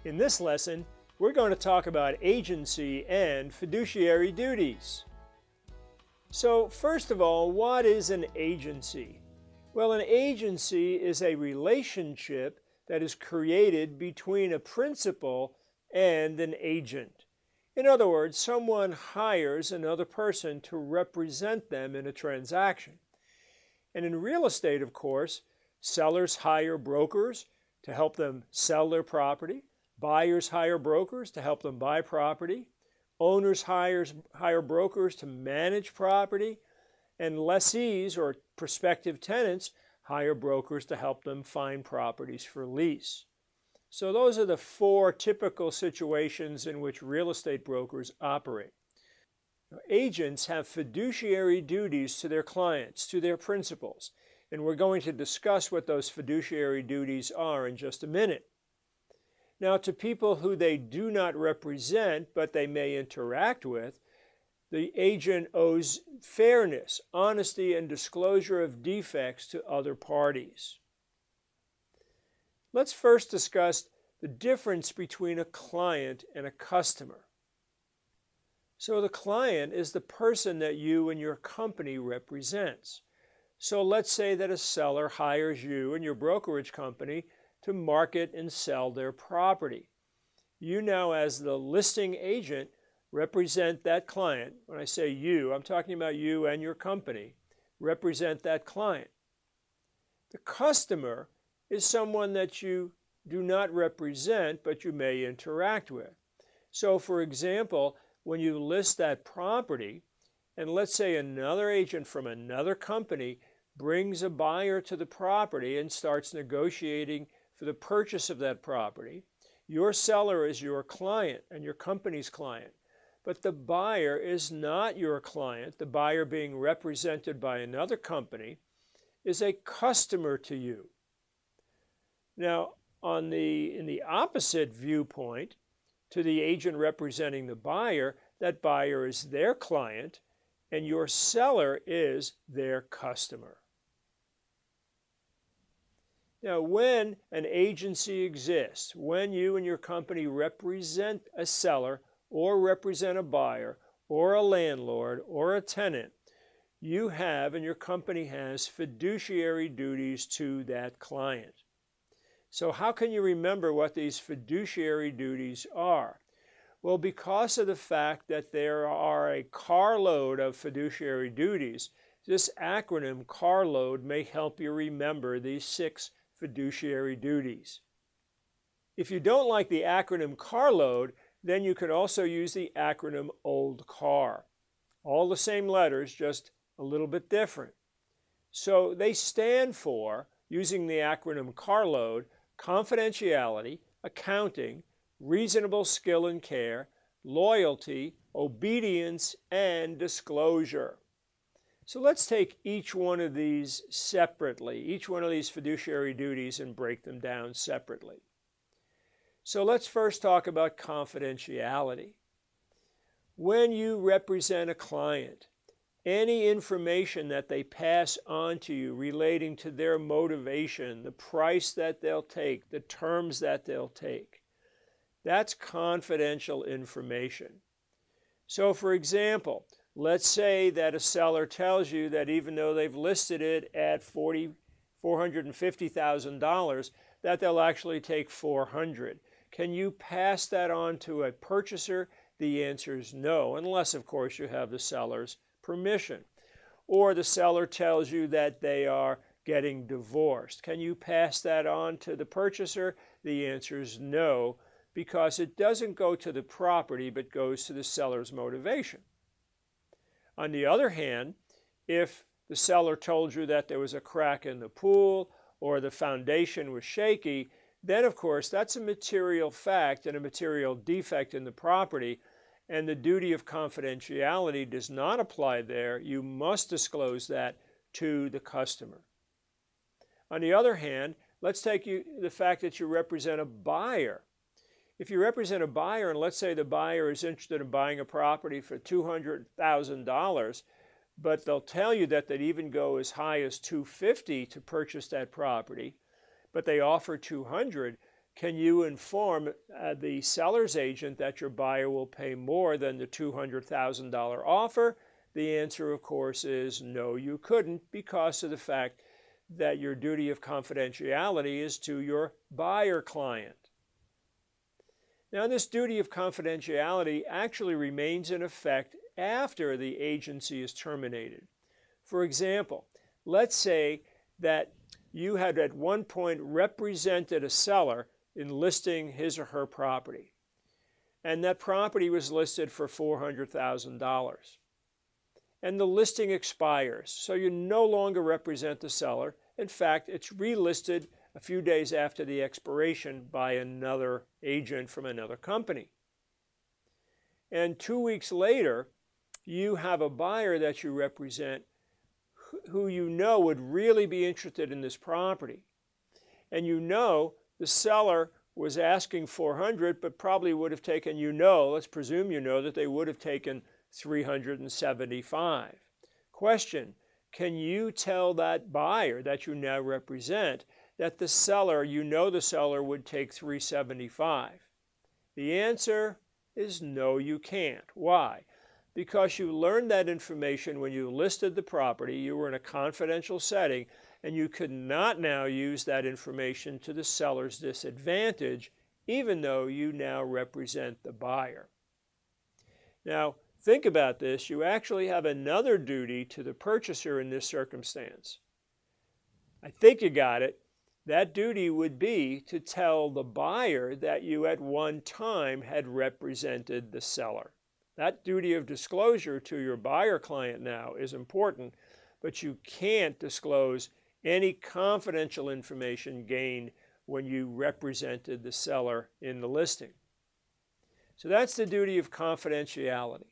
In this lesson, we're going to talk about agency and fiduciary duties. So first of all, what is an agency? Well, an agency is a relationship that is created between a principal and an agent. In other words, someone hires another person to represent them in a transaction. And in real estate, of course, sellers hire brokers to help them sell their property. Buyers hire brokers to help them buy property. Owners hire brokers to manage property. And lessees, or prospective tenants, hire brokers to help them find properties for lease. So those are the four typical situations in which real estate brokers operate. Now, agents have fiduciary duties to their clients, to their principals, and we're going to discuss what those fiduciary duties are in just a minute. Now, to people who they do not represent, but they may interact with, the agent owes fairness, honesty, and disclosure of defects to other parties. Let's first discuss the difference between a client and a customer. So the client is the person that you and your company represents. So let's say that a seller hires you and your brokerage company to market and sell their property. You now, as the listing agent, represent that client. When I say you, I'm talking about you and your company. Represent that client. The customer is someone that you do not represent, but you may interact with. So, for example, when you list that property, and let's say another agent from another company brings a buyer to the property and starts negotiating for the purchase of that property, your seller is your client and your company's client. But the buyer is not your client. The buyer, being represented by another company, is a customer to you. Now, in the opposite viewpoint, to the agent representing the buyer, that buyer is their client and your seller is their customer. Now, when an agency exists, when you and your company represent a seller or represent a buyer or a landlord or a tenant, you have and your company has fiduciary duties to that client. So how can you remember what these fiduciary duties are? Well, because of the fact that there are a carload of fiduciary duties, this acronym carload may help you remember these 6 fiduciary duties. If you don't like the acronym carload, then you could also use the acronym old car. All the same letters, just a little bit different. So they stand for, using the acronym carload, confidentiality, accounting, reasonable skill and care, loyalty, obedience, and disclosure. So let's take each one of these separately, each one of these fiduciary duties, and break them down separately. So let's first talk about confidentiality. When you represent a client, any information that they pass on to you relating to their motivation, the price that they'll take, the terms that they'll take, that's confidential information. So for example, let's say that a seller tells you that even though they've listed it at $450,000, that they'll actually take $400,000. Can you pass that on to a purchaser? The answer is no, unless, of course, you have the seller's permission. Or the seller tells you that they are getting divorced. Can you pass that on to the purchaser? The answer is no, because it doesn't go to the property, but goes to the seller's motivation. On the other hand, if the seller told you that there was a crack in the pool or the foundation was shaky, then of course that's a material fact and a material defect in the property, and the duty of confidentiality does not apply there. You must disclose that to the customer. On the other hand, let's take the fact that you represent a buyer. If you represent a buyer, and let's say the buyer is interested in buying a property for $200,000, but they'll tell you that they'd even go as high as $250,000 to purchase that property, but they offer $200,000, Can you inform the seller's agent that your buyer will pay more than the $200,000 offer? The answer, of course, is no, you couldn't, because of the fact that your duty of confidentiality is to your buyer client. Now, this duty of confidentiality actually remains in effect after the agency is terminated. For example, let's say that you had at one point represented a seller in listing his or her property, and that property was listed for $400,000. And the listing expires, so you no longer represent the seller. In fact, it's relisted a few days after the expiration by another agent from another company. And 2 weeks later, you have a buyer that you represent who you know would really be interested in this property. And you know the seller was asking $400,000, but probably would have taken, let's presume that they would have taken $375,000. Question: can you tell that buyer that you now represent that the seller, the seller would take $375,000? The answer is no, you can't. Why? Because you learned that information when you listed the property. You were in a confidential setting, and you could not now use that information to the seller's disadvantage, even though you now represent the buyer. Now, think about this. You actually have another duty to the purchaser in this circumstance. I think you got it. That duty would be to tell the buyer that you at one time had represented the seller. That duty of disclosure to your buyer client now is important, but you can't disclose any confidential information gained when you represented the seller in the listing. So that's the duty of confidentiality.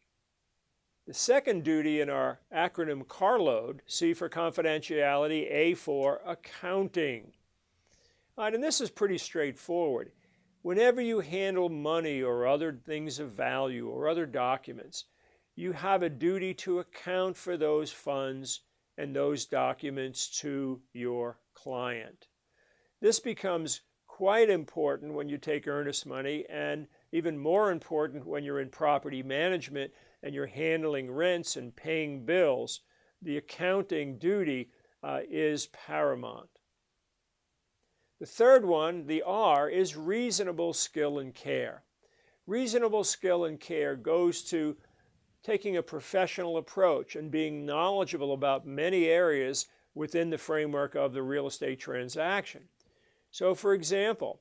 The second duty in our acronym CARLOAD, C for confidentiality, A for accounting. All right, and this is pretty straightforward. Whenever you handle money or other things of value or other documents, you have a duty to account for those funds and those documents to your client. This becomes quite important when you take earnest money, and even more important when you're in property management and you're handling rents and paying bills. The accounting duty is paramount. The third one, the R, is reasonable skill and care. Reasonable skill and care goes to taking a professional approach and being knowledgeable about many areas within the framework of the real estate transaction. So, for example,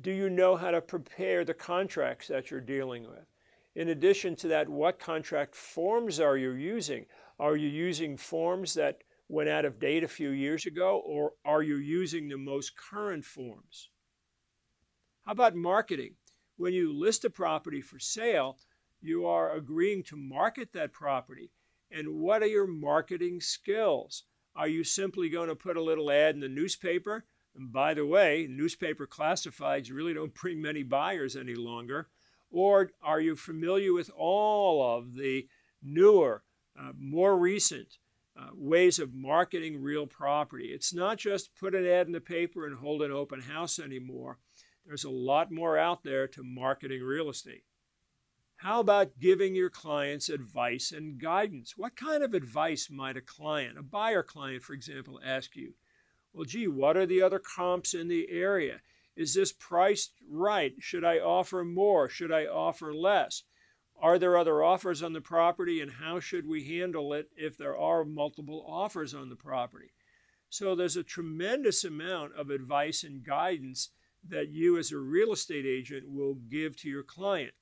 do you know how to prepare the contracts that you're dealing with? In addition to that, what contract forms are you using? Are you using forms that went out of date a few years ago, or are you using the most current forms? How about marketing? When you list a property for sale, you are agreeing to market that property. And what are your marketing skills? Are you simply going to put a little ad in the newspaper? And by the way, newspaper classifieds really don't bring many buyers any longer. Or are you familiar with all of the newer, more recent ways of marketing real property? It's not just put an ad in the paper and hold an open house anymore. There's a lot more out there to marketing real estate. How about giving your clients advice and guidance? What kind of advice might a client, a buyer client, for example, ask you? Well, gee, what are the other comps in the area? Is this priced right? Should I offer more? Should I offer less? Are there other offers on the property, and how should we handle it if there are multiple offers on the property? So there's a tremendous amount of advice and guidance that you as a real estate agent will give to your client.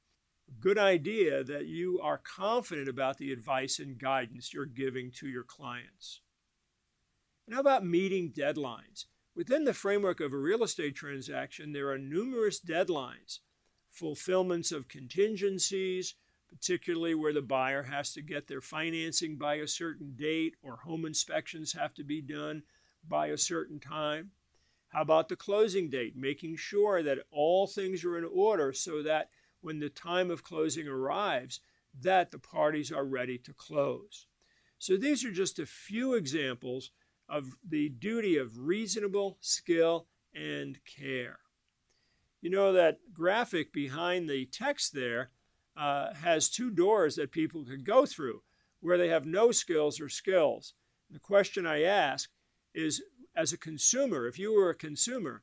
Good idea that you are confident about the advice and guidance you're giving to your clients. And how about meeting deadlines? Within the framework of a real estate transaction, there are numerous deadlines. Fulfillments of contingencies, particularly where the buyer has to get their financing by a certain date, or home inspections have to be done by a certain time. How about the closing date? Making sure that all things are in order so that when the time of closing arrives, that the parties are ready to close. So these are just a few examples of the duty of reasonable skill and care. You know, that graphic behind the text there has two doors that people could go through where they have no skills or skills. The question I ask is, as a consumer, if you were a consumer,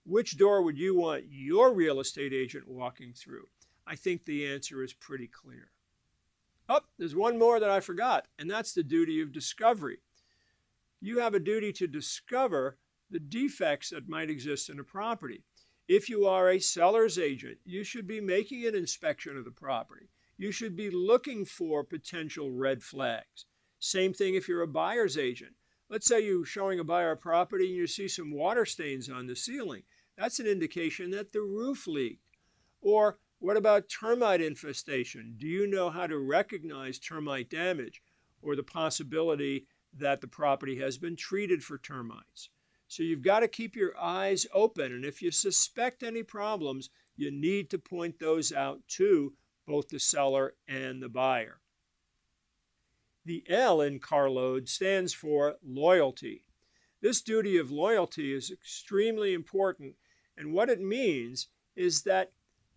which door would you want your real estate agent walking through? I think the answer is pretty clear. Oh, there's one more that I forgot, and that's the duty of discovery. You have a duty to discover the defects that might exist in a property. If you are a seller's agent, you should be making an inspection of the property. You should be looking for potential red flags. Same thing if you're a buyer's agent. Let's say you're showing a buyer a property and you see some water stains on the ceiling. That's an indication that the roof leaked. Or what about termite infestation? Do you know how to recognize termite damage or the possibility that the property has been treated for termites? So you've got to keep your eyes open, and if you suspect any problems, you need to point those out to both the seller and the buyer. The L in carload stands for loyalty. This duty of loyalty is extremely important, and what it means is that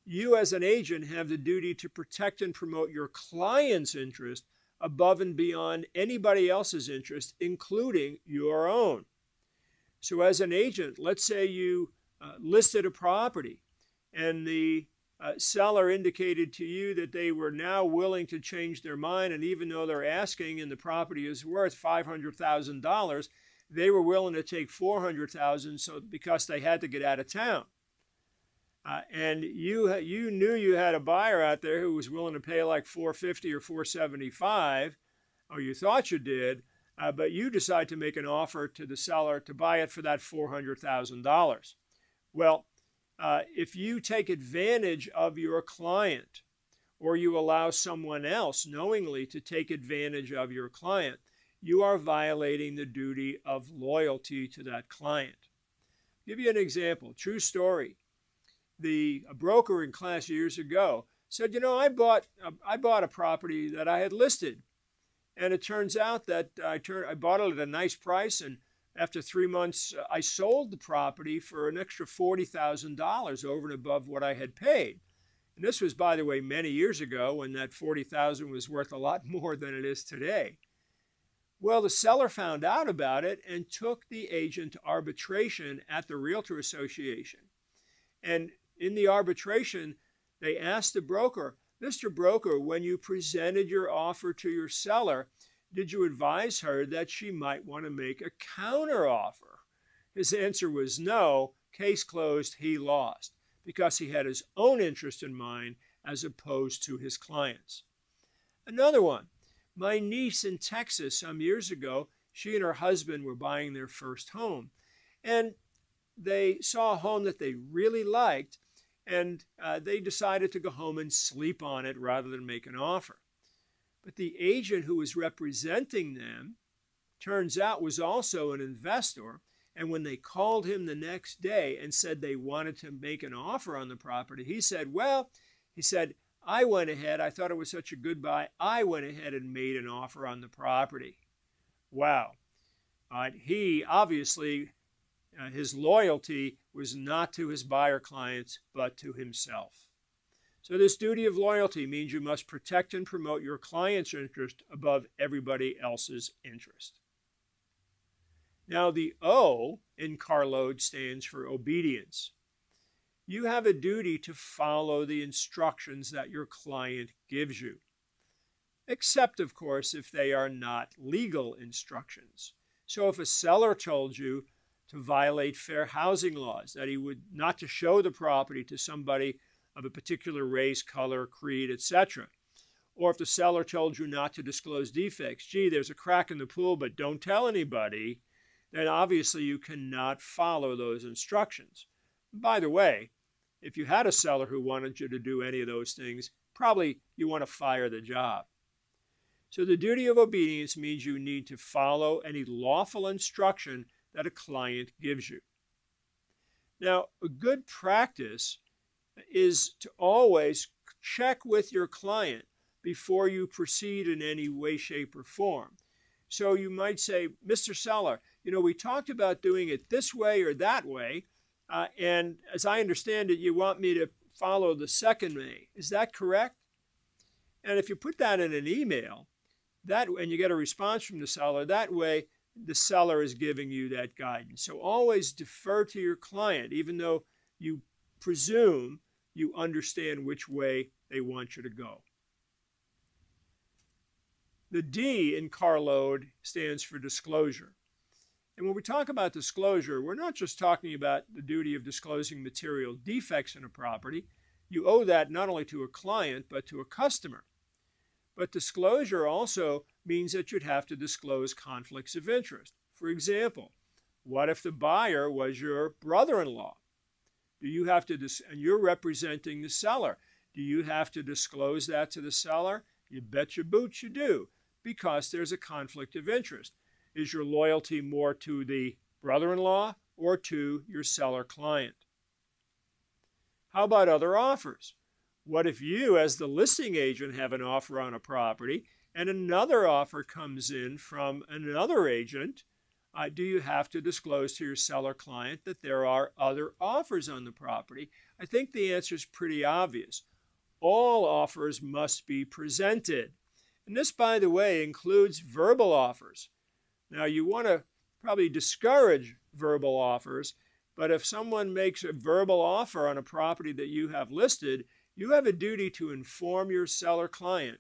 you as an agent have the duty to protect and promote your client's interest above and beyond anybody else's interest, including your own. So as an agent, let's say you listed a property and the seller indicated to you that they were now willing to change their mind, and even though they're asking and the property is worth $500,000, they were willing to take $400,000 so because they had to get out of town. And you knew you had a buyer out there who was willing to pay like $450 or $475, or you thought you did, but you decide to make an offer to the seller to buy it for that $400,000. Well, if you take advantage of your client, or you allow someone else knowingly to take advantage of your client, you are violating the duty of loyalty to that client. I'll give you an example, true story. A broker in class years ago said, you know, I bought a property that I had listed. And it turns out that I bought it at a nice price, and after 3 months, I sold the property for an extra $40,000 over and above what I had paid. And this was, by the way, many years ago when that $40,000 was worth a lot more than it is today. Well, the seller found out about it and took the agent to arbitration at the Realtor Association. And in the arbitration, they asked the broker, Mr. Broker, when you presented your offer to your seller, did you advise her that she might want to make a counteroffer? His answer was no. Case closed, he lost, because he had his own interest in mind as opposed to his client's. Another one, my niece in Texas some years ago, she and her husband were buying their first home. And they saw a home that they really liked, and they decided to go home and sleep on it rather than make an offer. But the agent who was representing them, turns out, was also an investor, and when they called him the next day and said they wanted to make an offer on the property, he said, I went ahead, I thought it was such a good buy, I went ahead and made an offer on the property. Wow. He obviously, his loyalty was not to his buyer clients, but to himself. So this duty of loyalty means you must protect and promote your client's interest above everybody else's interest. Now the O in carload stands for obedience. You have a duty to follow the instructions that your client gives you, except, of course, if they are not legal instructions. So if a seller told you to violate fair housing laws, that he would not to show the property to somebody of a particular race, color, creed, etc., or if the seller told you not to disclose defects, gee, there's a crack in the pool, but don't tell anybody, then obviously you cannot follow those instructions. By the way, if you had a seller who wanted you to do any of those things, probably you want to fire the job. So the duty of obedience means you need to follow any lawful instruction that a client gives you. Now, a good practice is to always check with your client before you proceed in any way, shape, or form. So you might say, Mr. Seller, we talked about doing it this way or that way, And as I understand it, you want me to follow the second may. Is that correct? And if you put that in an email, and you get a response from the seller, that way the seller is giving you that guidance. So always defer to your client, even though you presume you understand which way they want you to go. The D in carload stands for disclosure. And when we talk about disclosure, we're not just talking about the duty of disclosing material defects in a property. You owe that not only to a client, but to a customer. But disclosure also means that you'd have to disclose conflicts of interest. For example, what if the buyer was your brother-in-law? Do you have to, and you're representing the seller, do you have to disclose that to the seller? You bet your boots you do, because there's a conflict of interest. Is your loyalty more to the brother-in-law or to your seller client? How about other offers? What if you, as the listing agent, have an offer on a property and another offer comes in from another agent? Do you have to disclose to your seller client that there are other offers on the property? I think the answer is pretty obvious. All offers must be presented. And this, by the way, includes verbal offers. Now, you want to probably discourage verbal offers, but if someone makes a verbal offer on a property that you have listed, you have a duty to inform your seller client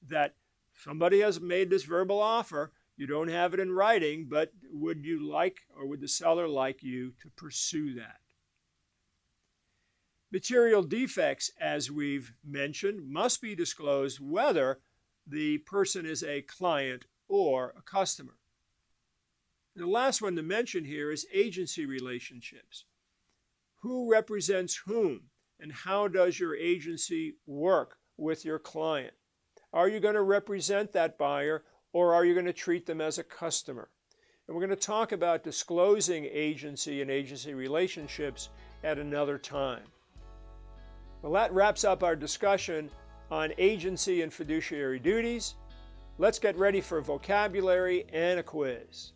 that somebody has made this verbal offer. You don't have it in writing, but would you like, or would the seller like you to pursue that? Material defects, as we've mentioned, must be disclosed whether the person is a client or a customer. The last one to mention here is agency relationships. Who represents whom, and how does your agency work with your client? Are you going to represent that buyer, or are you going to treat them as a customer? And we're going to talk about disclosing agency and agency relationships at another time. Well, that wraps up our discussion on agency and fiduciary duties. Let's get ready for vocabulary and a quiz.